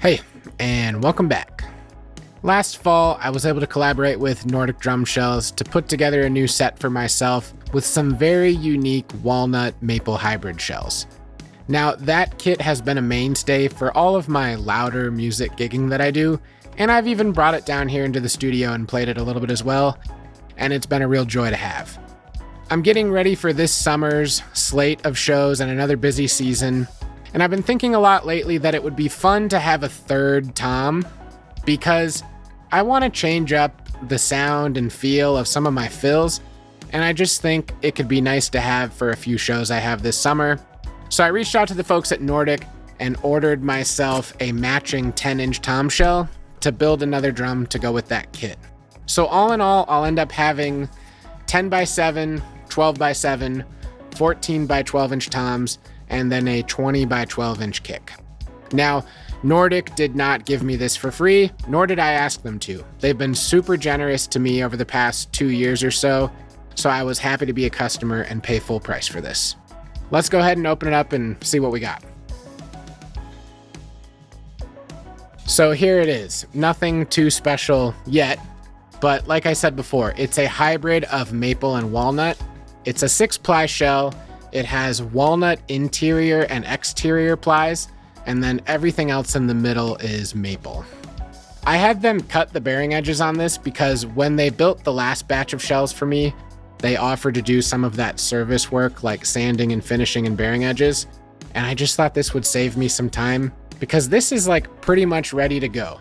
Hey, and welcome back. Last fall, I was able to collaborate with Nordic Drum Shells to put together a new set for myself with some very unique walnut maple hybrid shells. Now, that kit has been a mainstay for all of my louder music gigging that I do, and I've even brought it down here into the studio and played it a little bit as well, and it's been a real joy to have. I'm getting ready for this summer's slate of shows and another busy season, and I've been thinking a lot lately that it would be fun to have a third tom, because I want to change up the sound and feel of some of my fills, and I just think it could be nice to have for a few shows I have this summer. So I reached out to the folks at Nordic and ordered myself a matching 10-inch tom shell to build another drum to go with that kit. So all in all, I'll end up having 10x7, 12x7, 14x12-inch toms, and then a 20x12-inch kick. Now, Nordic did not give me this for free, nor did I ask them to. They've been super generous to me over the past 2 years or so I was happy to be a customer and pay full price for this. Let's go ahead and open it up and see what we got. So here it is. Nothing too special yet, but like I said before, it's a hybrid of maple and walnut. It's a 6-ply shell. It has walnut interior and exterior plies, and then everything else in the middle is maple. I had them cut the bearing edges on this because when they built the last batch of shells for me, they offered to do some of that service work like sanding and finishing and bearing edges, and I just thought this would save me some time because this is like pretty much ready to go.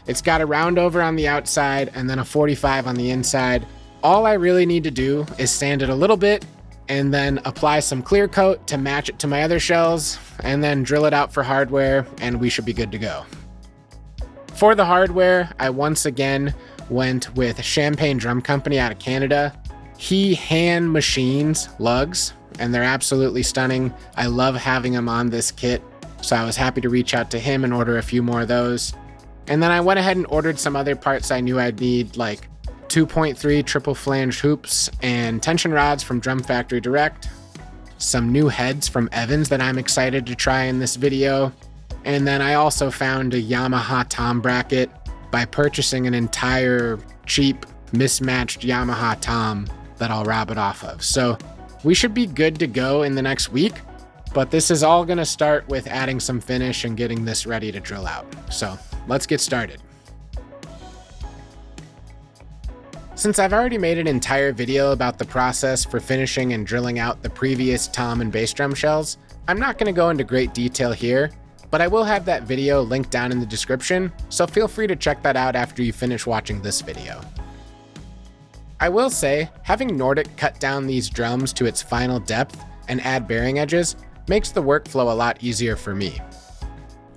It's got a round over on the outside and then a 45 on the inside. All I really need to do is sand it a little bit and then apply some clear coat to match it to my other shells, and then drill it out for hardware, and we should be good to go. For the hardware, I once again went with Champagne Drum Company out of Canada. He hand machines lugs, and they're absolutely stunning. I love having them on this kit, so I was happy to reach out to him and order a few more of those. And then I went ahead and ordered some other parts I knew I'd need, like 2.3 triple flange hoops and tension rods from Drum Factory Direct, some new heads from Evans that I'm excited to try in this video, and then I also found a Yamaha tom bracket by purchasing an entire cheap mismatched Yamaha tom that I'll rob it off of. So we should be good to go in the next week, but this is all going to start with adding some finish and getting this ready to drill out. So let's get started. Since I've already made an entire video about the process for finishing and drilling out the previous tom and bass drum shells, I'm not going to go into great detail here, but I will have that video linked down in the description, so feel free to check that out after you finish watching this video. I will say, having Nordic cut down these drums to its final depth and add bearing edges makes the workflow a lot easier for me.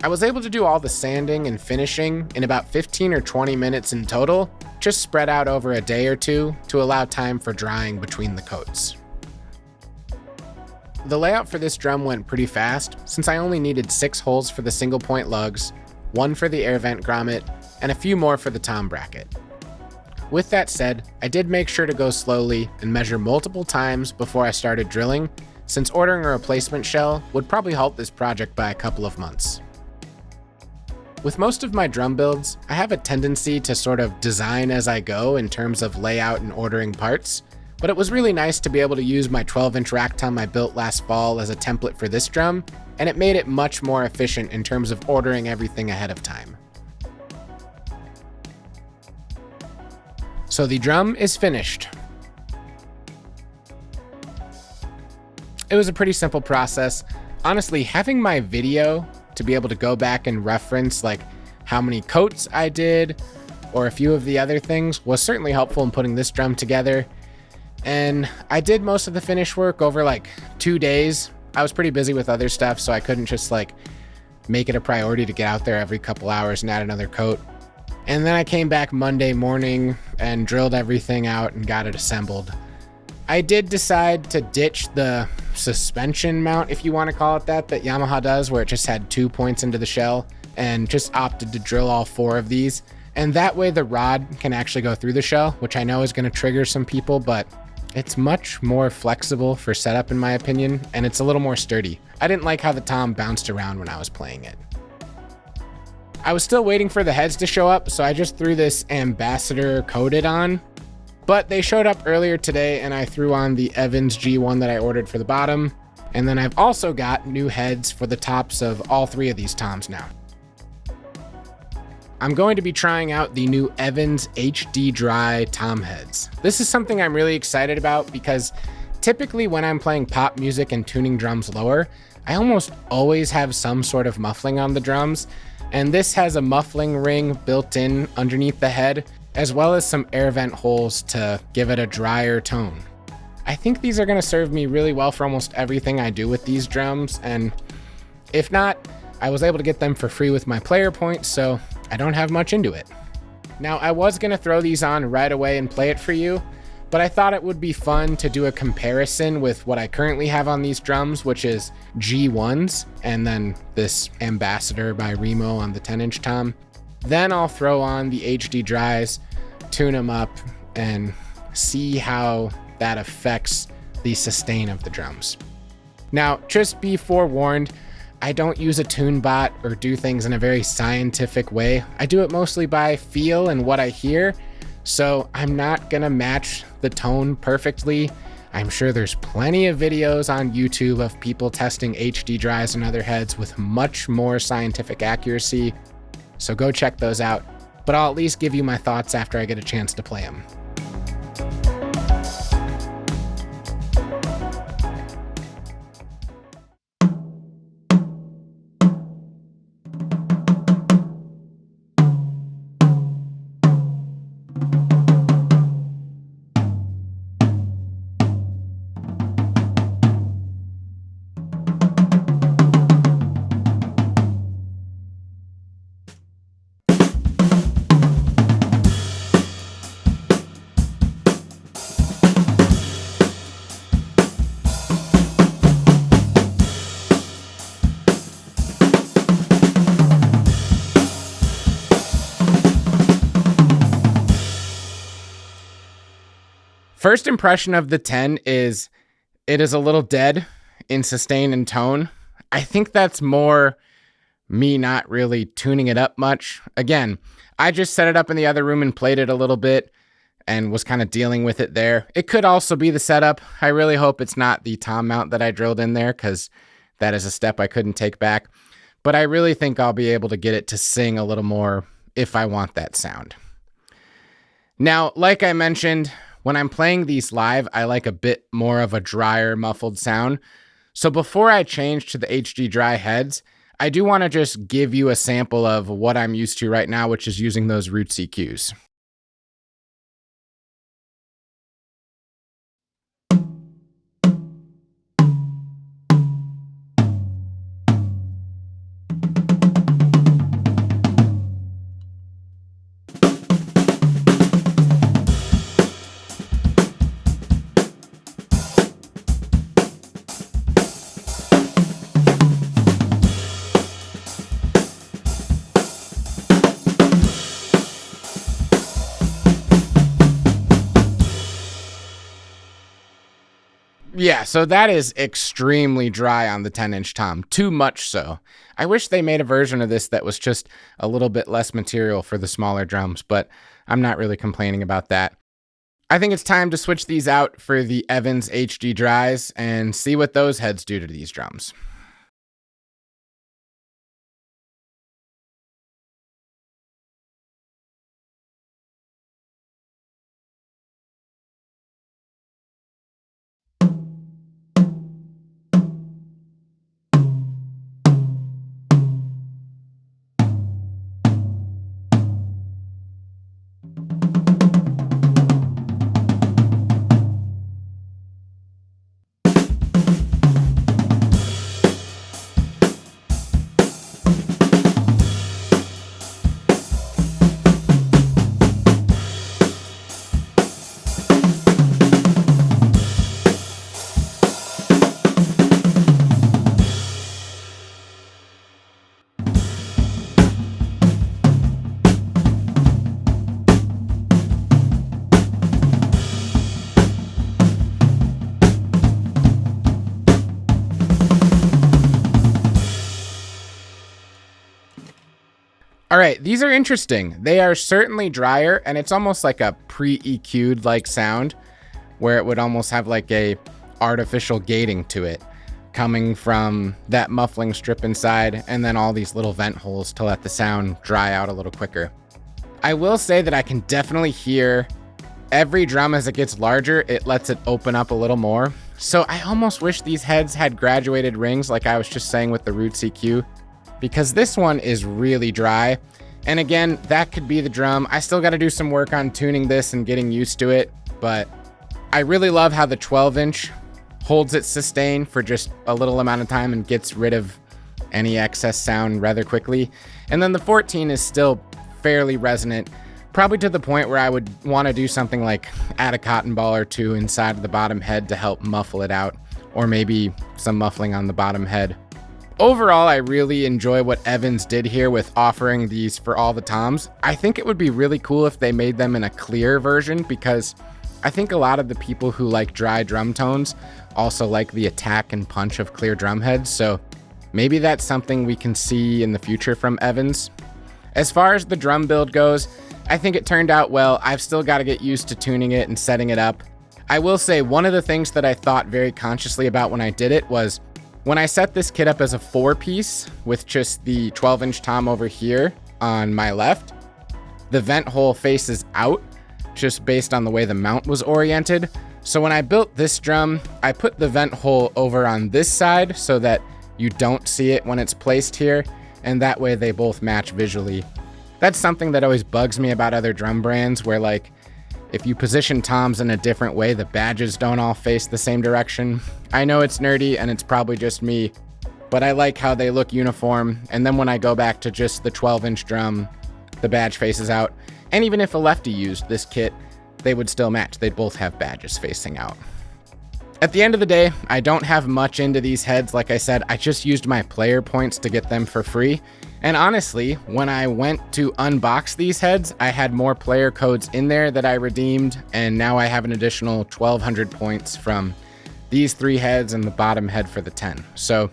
I was able to do all the sanding and finishing in about 15 or 20 minutes in total, just spread out over a day or two to allow time for drying between the coats. The layout for this drum went pretty fast, since I only needed 6 holes for the single point lugs, 1 for the air vent grommet, and a few more for the tom bracket. With that said, I did make sure to go slowly and measure multiple times before I started drilling, since ordering a replacement shell would probably halt this project by a couple of months. With most of my drum builds, I have a tendency to sort of design as I go in terms of layout and ordering parts, but it was really nice to be able to use my 12-inch rack tom I built last fall as a template for this drum, and it made it much more efficient in terms of ordering everything ahead of time. So the drum is finished. It was a pretty simple process. Honestly, having my video to be able to go back and reference like how many coats I did or a few of the other things was certainly helpful in putting this drum together. And I did most of the finish work over like 2 days. I was pretty busy with other stuff, so I couldn't just like make it a priority to get out there every couple hours and add another coat. And then I came back Monday morning and drilled everything out and got it assembled. I did decide to ditch the suspension mount, if you want to call it that Yamaha does, where it just had 2 points into the shell, and just opted to drill all 4 of these. And that way the rod can actually go through the shell, which I know is going to trigger some people, but it's much more flexible for setup in my opinion, and it's a little more sturdy. I didn't like how the tom bounced around when I was playing it. I was still waiting for the heads to show up, so I just threw this ambassador coated on. But they showed up earlier today, and I threw on the Evans G1 that I ordered for the bottom. And then I've also got new heads for the tops of all three of these toms now. I'm going to be trying out the new Evans HD Dry tom heads. This is something I'm really excited about because typically when I'm playing pop music and tuning drums lower, I almost always have some sort of muffling on the drums, and this has a muffling ring built in underneath the head, as well as some air vent holes to give it a drier tone. I think these are going to serve me really well for almost everything I do with these drums, and if not, I was able to get them for free with my player points, so I don't have much into it. Now, I was going to throw these on right away and play it for you, but I thought it would be fun to do a comparison with what I currently have on these drums, which is G1s, and then this Ambassador by Remo on the 10-inch tom. Then I'll throw on the HD Dries, tune them up, and see how that affects the sustain of the drums. Now, just be forewarned, I don't use a tune bot or do things in a very scientific way. I do it mostly by feel and what I hear, so I'm not gonna match the tone perfectly. I'm sure there's plenty of videos on YouTube of people testing HD Dries and other heads with much more scientific accuracy, so go check those out. But I'll at least give you my thoughts after I get a chance to play them. First impression of the 10 is it is a little dead in sustain and tone. I think that's more me not really tuning it up much. Again, I just set it up in the other room and played it a little bit and was kind of dealing with it there. It could also be the setup. I really hope it's not the tom mount that I drilled in there, because that is a step I couldn't take back. But I really think I'll be able to get it to sing a little more if I want that sound. Now, like I mentioned, when I'm playing these live, I like a bit more of a drier, muffled sound. So before I change to the HD Dry heads, I do want to just give you a sample of what I'm used to right now, which is using those Roots EQs. Yeah, so that is extremely dry on the 10-inch tom, too much so. I wish they made a version of this that was just a little bit less material for the smaller drums, but I'm not really complaining about that. I think it's time to switch these out for the Evans HD Dries and see what those heads do to these drums. All right, these are interesting. They are certainly drier, and it's almost like a pre-EQ'd like sound, where it would almost have like a artificial gating to it, coming from that muffling strip inside, and then all these little vent holes to let the sound dry out a little quicker. I will say that I can definitely hear every drum as it gets larger, it lets it open up a little more. So I almost wish these heads had graduated rings like I was just saying with the Roots EQ, because this one is really dry. And again, that could be the drum. I still got to do some work on tuning this and getting used to it, but I really love how the 12-inch holds its sustain for just a little amount of time and gets rid of any excess sound rather quickly. And then the 14 is still fairly resonant, probably to the point where I would want to do something like add a cotton ball or two inside of the bottom head to help muffle it out, or maybe some muffling on the bottom head. Overall, I really enjoy what Evans did here with offering these for all the toms. I think it would be really cool if they made them in a clear version, because I think a lot of the people who like dry drum tones also like the attack and punch of clear drum heads, so maybe that's something we can see in the future from Evans. As far as the drum build goes, I think it turned out well. I've still got to get used to tuning it and setting it up. I will say one of the things that I thought very consciously about when I did it was when I set this kit up as a 4-piece with just the 12-inch tom over here on my left, the vent hole faces out just based on the way the mount was oriented. So when I built this drum, I put the vent hole over on this side so that you don't see it when it's placed here, and that way they both match visually. That's something that always bugs me about other drum brands, where like if you position toms in a different way, the badges don't all face the same direction. I know it's nerdy and it's probably just me, but I like how they look uniform. And then when I go back to just the 12-inch drum, the badge faces out. And even if a lefty used this kit, they would still match. They'd both have badges facing out. At the end of the day, I don't have much into these heads. Like I said, I just used my player points to get them for free. And honestly, when I went to unbox these heads, I had more player codes in there that I redeemed, and now I have an additional 1,200 points from these 3 heads and the bottom head for the 10. So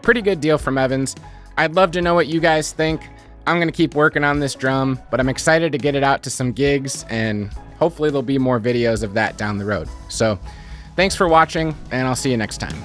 pretty good deal from Evans. I'd love to know what you guys think. I'm going to keep working on this drum, but I'm excited to get it out to some gigs, and hopefully there'll be more videos of that down the road. So thanks for watching, and I'll see you next time.